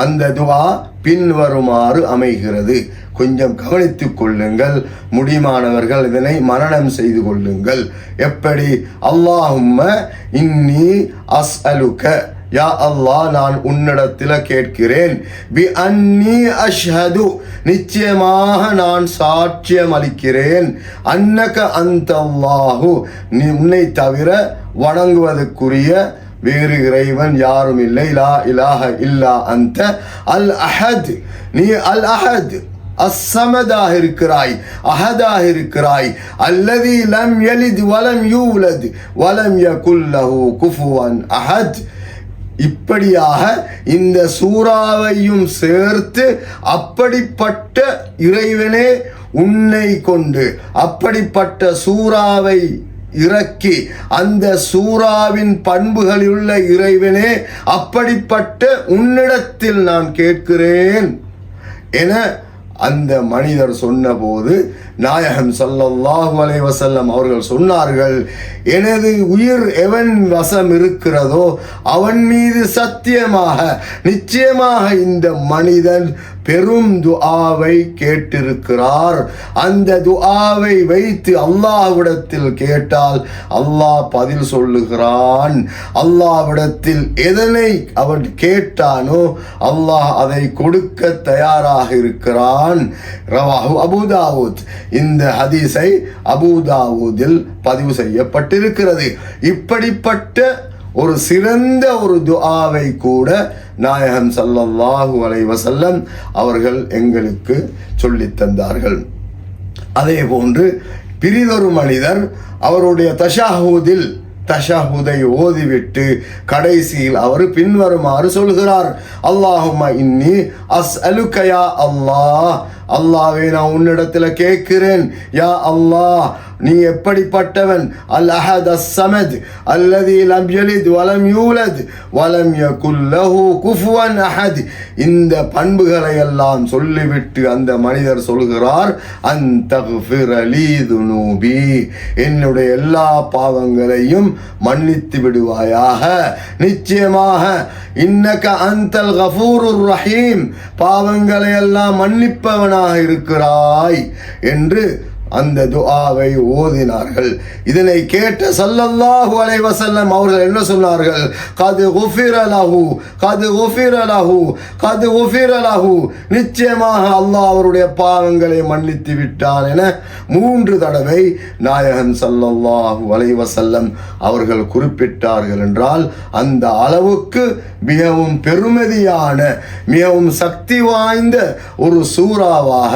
Speaker 1: அந்த துஆ பின்வருமாறு அமைகிறது. கொஞ்சம் கவனித்துக் கொள்ளுங்கள், முடியுமானவர்கள் இதனை மனனம் செய்து கொள்ளுங்கள். எப்படி? அல்லாஹும்ம இன்னி அஸ்அலுக, யா அல்லாஹ், நான் உன்னிடத்தில் கேட்கிறேன், பி அன்னி அஷ்ஹது, நிச்சயமாக நான் சாட்சியம் அளிக்கிறேன், அன்னக அன்தல்லாஹு, நீ உன்னை தவிர வணங்குவதற்குரிய வேறு இறைவன் யாரும் இல்லை, லா இலாஹ இல்லா அன்த அல் அஹத், நீ அல் அஹத் அஸ்ஸமதாக இருக்கிறாய், அஹதாக இருக்கிறாய், அல்லதி லம் யலித் வலம் யூலத் வலம் யகுல் லஹு குஃபுவன் அஹத். இப்படியாக இந்த சூறாவையும் சேர்த்து அப்படிப்பட்ட இறைவனே உன்னை கொண்டு அப்படிப்பட்ட சூறாவை இறக்கி அந்த சூறாவின் பண்புகளில் உள்ள இறைவனே அப்படிப்பட்ட உன்னிடத்தில் நான் கேட்கிறேன் என அந்த மனிதர் சொன்னபோது நாயகம் ஸல்லல்லாஹு அலைஹி வஸல்லம் அவர்கள் சொன்னார்கள், எனது உயிர் எவன் வசம் இருக்கிறதோ அவன் மீது சத்தியமாக நிச்சயமாக இந்த மனிதன் பெரும் துஆவை கேட்டிருக்கிறார். அந்த துஆவை வைத்து அல்லாஹ்விடத்தில் கேட்டால் அல்லாஹ் பதில் சொல்லுகிறான். அல்லாஹ்விடத்தில் எதனை அவன் கேட்டானோ அல்லாஹ் அதை கொடுக்க தயாராக இருக்கிறான். ரவாஹு அபூ தாவூத். இந்த ஹதீஸை அபூ தாவூதில் பதிவு செய்யப்பட்டிருக்கிறது. இப்படிப்பட்ட ஒரு சிறந்த ஒரு துஆவை கூட நாயகம் ஸல்லல்லாஹு அலைஹி வஸல்லம் அவர்கள் எங்களுக்கு சொல்லித் தந்தார்கள். அதே போன்று பிரிதொரு மனிதர் அவருடைய தஷஹுதை ஓதிவிட்டு கடைசியில் அவர் பின்வருமாறு சொல்கிறார்: அல்லாஹும்ம இன்னி அஸ்அலுக யா அல்லாஹ், அல்லாஹ்வே நான் உன்னிடத்தில் கேட்கிறேன், யா அல்லாஹ் நீ எப்படிப்பட்டவன், அல் அஹத் அஸ் ஸமத் அல்லதி லம் யலித் வலம் யூலத் வலம் யகுல் லஹு குஃபுவன் அஹத். இந்த பண்புகளை எல்லாம் சொல்லிவிட்டு அந்த மனிதர் சொல்கிறார்: அன்தக்ஃபிர லீ துனூபி, என்னுடைய எல்லா பாவங்களையும் மன்னித்து விடுவாயாக. நிச்சயமாக இன்னக அன்தல் கஃபூருர் ரஹீம், பாவங்களை எல்லாம் மன்னிப்பவனாக இருக்கிறாய் என்று அந்த துஆவை ஓதினார்கள். இதனை கேட்ட ஸல்லல்லாஹு அலைஹி வஸல்லம் அவர்கள் என்ன சொன்னார்கள்? கது குஃபிர லஹு, கது குஃபிர லஹு, கது குஃபிர லஹு, நிச்சயமாக அல்லாஹ் அவருடைய பாவங்களை மன்னித்து விட்டான் என 3 தடவை நாயகன் ஸல்லல்லாஹு அலைஹி வஸல்லம் அவர்கள் குறிப்பிட்டார்கள் என்றால் அந்த அளவுக்கு மிகவும் பெருமதியான மிகவும் சக்தி வாய்ந்த ஒரு சூறாவாக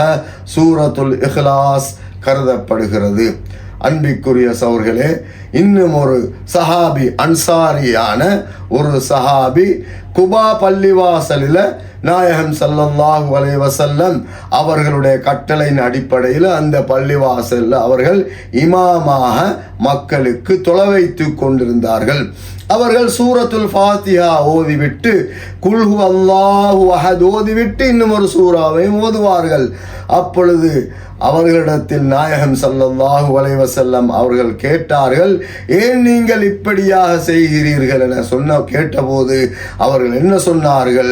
Speaker 1: சூரத்துல் இஹ்லாஸ் கருதப்படுகிறது. அன்பிற்குரிய சகோதரர்களே, இன்னும் ஒரு சஹாபி, அன்சாரியான ஒரு சஹாபி குபா பள்ளிவாசலில் நாயகம் ஸல்லல்லாஹு அலைஹி வஸல்லம் அவர்களுடைய கட்டளையின் அடிப்படையில் அந்த பள்ளிவாசலில் அவர்கள் இமாமாக மக்களுக்கு தொழ வைத்து கொண்டிருந்தார்கள். அவர்கள் சூரத்துல் ஃபாத்திஹா ஓதிவிட்டு குல் ஹுவல்லாஹு அஹத் ஓதிவிட்டு இன்னும் ஒரு சூறாவையும் ஓதுவார்கள். அப்பொழுது அவர்களிடத்தில் நாயகம் ஸல்லல்லாஹு அலைஹி வஸல்லம் அவர்கள் கேட்டார்கள், ஏன் நீங்கள் இப்படியாக செய்கிறீர்கள் என கேட்டபோது அவர்கள் என்ன சொன்னார்கள்?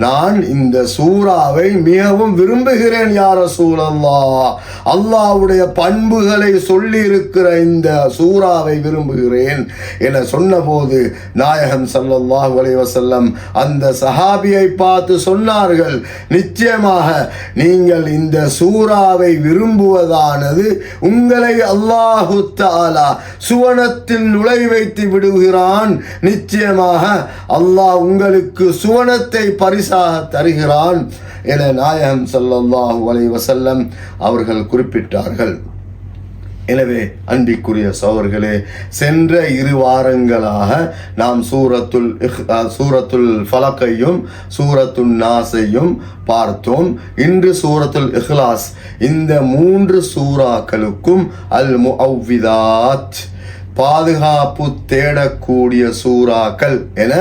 Speaker 1: நான் இந்த சூறாவை மிகவும் விரும்புகிறேன் யா ரசூலல்லாஹ், அல்லாஹ்வுடைய பண்புகளை சொல்லி இருக்கிற இந்த சூறாவை விரும்புகிறேன் என சொன்னபோது நாயகம் ஸல்லல்லாஹு அலைஹி வஸல்லம் அந்த சஹாபியை பார்த்து சொன்னார்கள், நிச்சயமாக நீங்கள் இந்த சூறாவை விரும்புவதானது உங்களை அல்லாஹு தஆலா சுவனத்தில் நுழைவைத்து விடுகிறான். நிச்சயமாக அல்லாஹ் உங்களுக்கு சுவனத்தை பரிசாக தருகிறான் என நாயகம் ஸல்லல்லாஹு அலைஹி வஸல்லம் அவர்கள் குறிப்பிட்டார்கள். எனவே அன்பிற்குரிய சகோதரர்களே, சென்ற 2 வாரங்களாக நாம் சூரத்துல் ஃபலக்கையும் சூரத்துல் நாஸையும் பார்த்தோம். இன்று சூரத்துல் இஹ்லாஸ். இந்த 3 சூறாக்களுக்கும் அல் முஅவ்விதாத், பாதுகாப்பு தேடக்கூடிய சூறாக்கள் என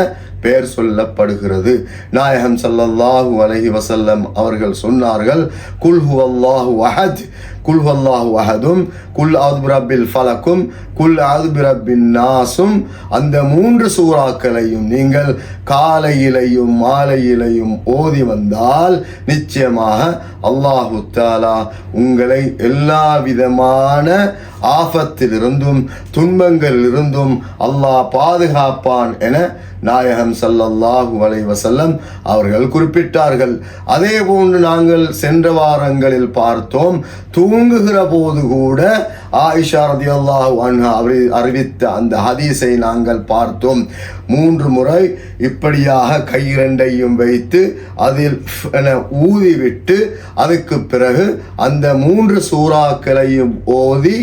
Speaker 1: பெயர் சொல்லப்படுகிறது. நாயகம் ஸல்லல்லாஹு அலைஹி வஸல்லம் அவர்கள் சொன்னார்கள், குல் ஹுவல்லாஹு அஹத், குல் ஹுவல்லாஹு அஹதும், குல் அஊது பிரப்பில் ஃபலக்கும், குல் அஊது பிரப்பின் நாஸும், அந்த 3 சூறாக்களையும் நீங்கள் காலையிலையும் மாலையிலையும் ஓதி வந்தால் நிச்சயமாக அல்லாஹு தஆலா உங்களை எல்லா விதமான ஆபத்திலிருந்தும் துன்பங்களிலிருந்தும் அல்லாஹ் பாதுகாப்பான் என நாயகம் ஸல்லல்லாஹு அலைஹி வஸல்லம் அவர்கள் குறிப்பிட்டார்கள். அதே போன்று நாங்கள் சென்ற வாரங்களில் பார்த்தோம், தூங்குகிற போது கூட ஆயிஷா ரலியல்லாஹு அன்ஹா அறிவித்த அந்த ஹதீஸை நாங்கள் பார்த்தோம். 3 முறை இப்படியாக கை 2ஐயும் வைத்து அதில் ஊதிவிட்டு அதுக்கு பிறகு அந்த 3 சூறாக்களையும் ஓதி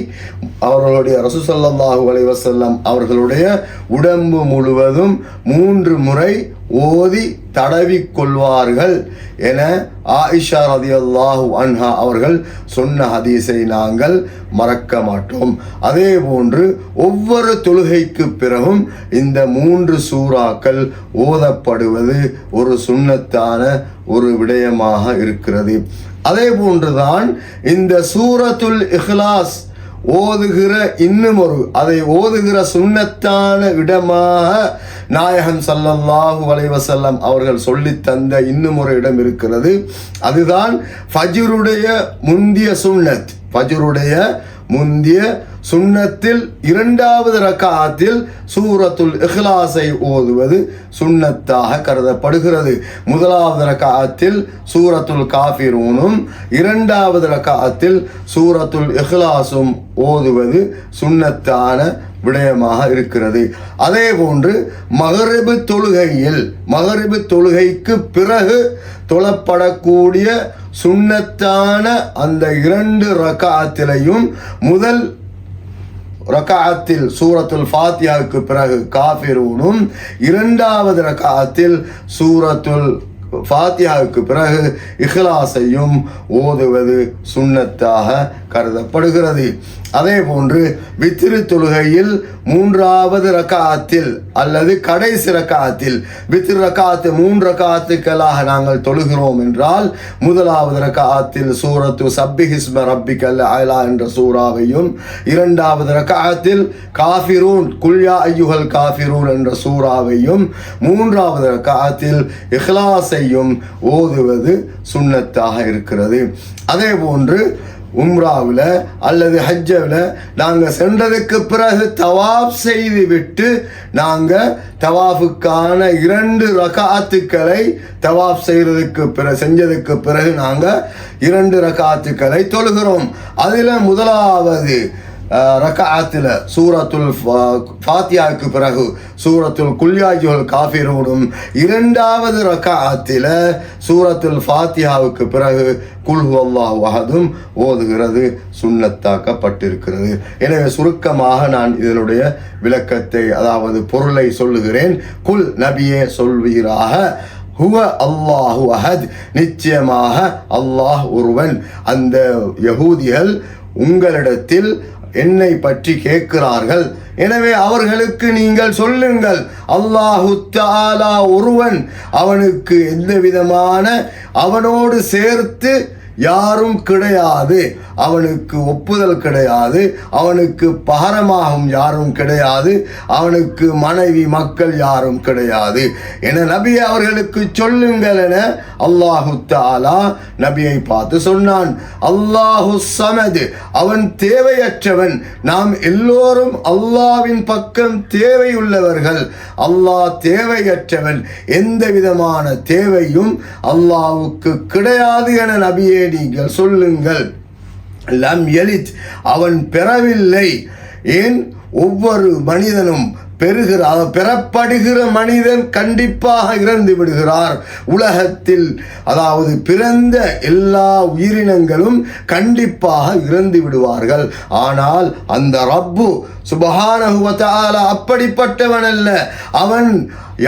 Speaker 1: அவர்களுடைய ரசூல் ஸல்லல்லாஹு அலைஹி வஸல்லம் அவர்களுடைய உடம்பு முழுவதும் 3 முறை ஓதி தடவிக் கொள்வார்கள் என ஆயிஷா ரலியல்லாஹு அன்ஹா அவர்கள் சொன்ன ஹதீஸை நாங்கள் மறக்க மாட்டோம். அதே போன்று ஒவ்வொரு தொழுகைக்கு பிறகும் இந்த 3 சூறாக்கள் ஓதப்படுவது ஒரு சுன்னத்தான ஒரு விடயமாக இருக்கிறது. அதே போன்றுதான் இந்த சூரத்துல் இஹ்லாஸ் ஓதுகிற இன்னும் அதை ஓதுகிற சுன்னத்தான இடமாக நாயகம் ஸல்லல்லாஹு அலைஹி வஸல்லம் அவர்கள் சொல்லி தந்த இன்னும் ஒரு இடம் இருக்கிறது. அதுதான் ஃபஜ்ருடைய முந்திய சுன்னத். ஃபஜ்ருடைய முந்திய சுன்னத்தில் இரண்டாவது ரக்காத்தில் சூரத்துல் இஹ்லாஸை ஓதுவது சுன்னத்தாக கருதப்படுகிறது. முதலாவது ரக்காத்தில் சூரத்துல் காஃபிரூனும் இரண்டாவது ரக்காத்தில் சூரத்துல் இஹ்லாஸும் ஓதுவது சுன்னத்தான விடயமாக இருக்கிறது. அதே போன்று மகரிபு தொழுகைக்கு பிறகு தொழப்படக்கூடிய சுன்னத்தான அந்த 2 ரக்காத்திலையும் முதல் ரக்காத்தில் சூரத்துல் ஃபாத்தியாவுக்கு பிறகு காஃபிரூனும் இரண்டாவது ரக்காத்தில் சூரத்துல் ஃபாத்தியாவுக்கு பிறகு இஹ்லாஸையும் ஓதுவது சுன்னத்தாக கருதப்படுகிறது. அதே போன்று வித்ரு தொழுகையில் 3வது ரக்காத்தில் அல்லது கடைசி ரக்காத்தில் வித்ரு ரக்காத்து 3 ரக்காத்துக்களாக நாங்கள் தொழுகிறோம் என்றால் முதலாவது ரக்காத்தில் சூரத்து சப்பிஹிஸ்ம ரப்பிக்கல் அலா என்ற சூறாவையும் இரண்டாவது ரக்காத்தில் காஃபிரூன் குல் யா அய்யுஹல் காஃபிரூன் என்ற சூறாவையும் மூன்றாவது ரக்காத்தில் இஹ்லாஸையும் ஓதுவது சுன்னத்தாக இருக்கிறது. அதே போன்று உம்ராவில் அல்லது ஹஜ்ஜில் நாங்கள் சென்றதுக்கு பிறகு தவாப் செய்து விட்டு நாங்கள் தவாஃபுக்கான 2 ரகாத்துக்களை தவாப் செஞ்சதுக்கு பிறகு நாங்கள் 2 ரகாத்துக்களை தொழுகிறோம். அதில் முதலாவது ரக்காத்தில் சூரத்துல் ஃபாத்தியாவுக்கு பிறகு சூரத்துல் குல் யா அய்யுஹல் காஃபிரூனும் இரண்டாவது ரக்காத்தில் சூரத்துல் ஃபாத்தியாவுக்கு பிறகு குல் ஹுவல்லாஹு அஹதும் ஓதுகிறது சுன்னத்தாக்கப்பட்டிருக்கிறது. எனவே சுருக்கமாக நான் இதனுடைய விளக்கத்தை அதாவது பொருளை சொல்லுகிறேன். குல் நபியே சொல்வீராக ஹுவ அல்லாஹு அஹத், நிச்சயமாக அல்லாஹ் ஒருவன். அந்த யஹூதிகள் உங்களிடத்தில் என்னை பற்றி கேட்கிறார்கள், எனவே அவர்களுக்கு நீங்கள் சொல்லுங்கள் அல்லாஹு தஆலா ஒருவன், அவனுக்கு எந்த விதமான அவனோடு சேர்த்து யாரும் கிடையாது, அவனுக்கு ஒப்புதல் கிடையாது, அவனுக்கு பகரமாகவும் யாரும் கிடையாது, அவனுக்கு மனைவி மக்கள் யாரும் கிடையாது என நபியை அவர்களுக்கு சொல்லுங்கள் என அல்லாஹு தஆலா நபியை பார்த்து சொன்னான். அல்லாஹு ஸமத், அவன் தேவையற்றவன். நாம் எல்லோரும் அல்லாஹ்வின் பக்கம் தேவையுள்ளவர்கள். அல்லாஹ் தேவையற்றவன், எந்த விதமான தேவையும் அல்லாஹ்வுக்கு கிடையாது என நபியே நீங்கள் சொல்லுங்கள். லம் யலித், அவன் பெறவில்லை. ஏன்? ஒவ்வொரு மனிதனும் பெறப்படுகிற மனிதன் கண்டிப்பாக இறந்து விடுகிறார். உலகத்தில் அதாவது பிறந்த எல்லா உயிரினங்களும் கண்டிப்பாக இறந்து விடுவார்கள். ஆனால் அந்த ரப்பு சுப்ஹானஹு வ தஆலா அப்படிப்பட்டவன் அல்ல. அவன்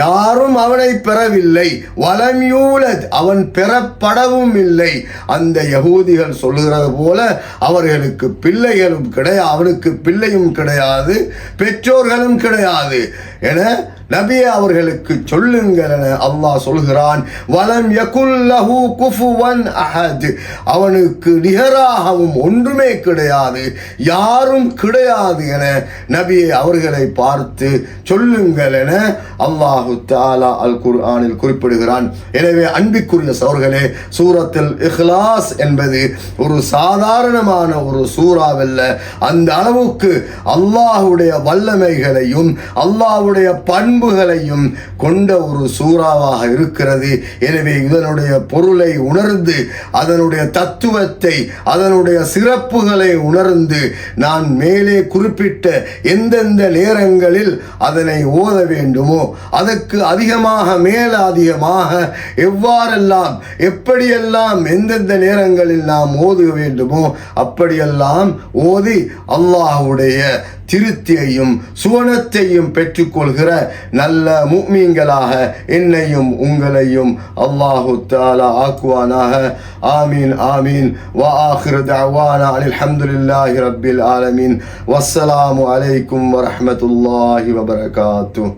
Speaker 1: யாரும் அவனை பெறவில்லை. வலம் யூலத், அவன் பெறப்படவும் இல்லை. அந்த யகூதிகள் சொல்லுகிறது போல அவர்களுக்கு பிள்ளைகளும் கிடையாது, அவனுக்கு பிள்ளையும் கிடையாது, பெற்றோர்களும் கிடையாது என நபியே அவர்களுக்கு சொல்லுங்கள் என அல்லாஹ் சொல்கிறான். வலம் யகுல் லஹு குஃபுவன் அஹத், அவனுக்கு நிகராகவும் ஒன்றுமே கிடையாது, யாரும் கிடையாது என நபியை அவர்களை பார்த்து சொல்லுங்கள் என அல்லாஹு தஆலா அல் குர்ஆனில் குறிப்பிடுகிறான். எனவே அன்பிற்குரிய சகோதரர்களே, சூரத்துல் இஹ்லாஸ் என்பது ஒரு சாதாரணமான ஒரு சூறாவல்ல. அந்த அளவுக்கு அல்லாஹ்வுடைய வல்லமைகளையும் அல்லாஹ்வுடைய பண்புகளையும் கொண்ட ஒரு சூறாவாக இருக்கிறது. எனவே இதனுடைய பொருளை உணர்ந்து அதனுடைய தத்துவத்தை அதனுடைய சிறப்புகளை உணர்ந்து நான் மேலே குறிப்பிட்ட எந்தெந்த நேரங்களில் அதனை ஓத வேண்டுமோ அதற்கு அதிகமாக மேலதிகமாக எவ்வாறெல்லாம் எப்படியெல்லாம் எந்தெந்த நேரங்களில் நாம் ஓத வேண்டுமோ அப்படியெல்லாம் ஓதி அல்லாஹ்வுடைய திருப்தியையும் சுவனத்தையும் பெற்றுக்கொள்கிற நல்ல முஃமின்களாக என்னையும் உங்களையும் அல்லாஹு தஆலா ஆக்குவானாக. ஆமீன் ஆமீன். வ ஆகிரு தஅவானா அல்ஹம்துலில்லாஹி ரப்பில் ஆலமீன். வஸ்ஸலாமு அலைக்கும் வ ரஹ்மத்துல்லாஹி வ பரகாத்துஹு.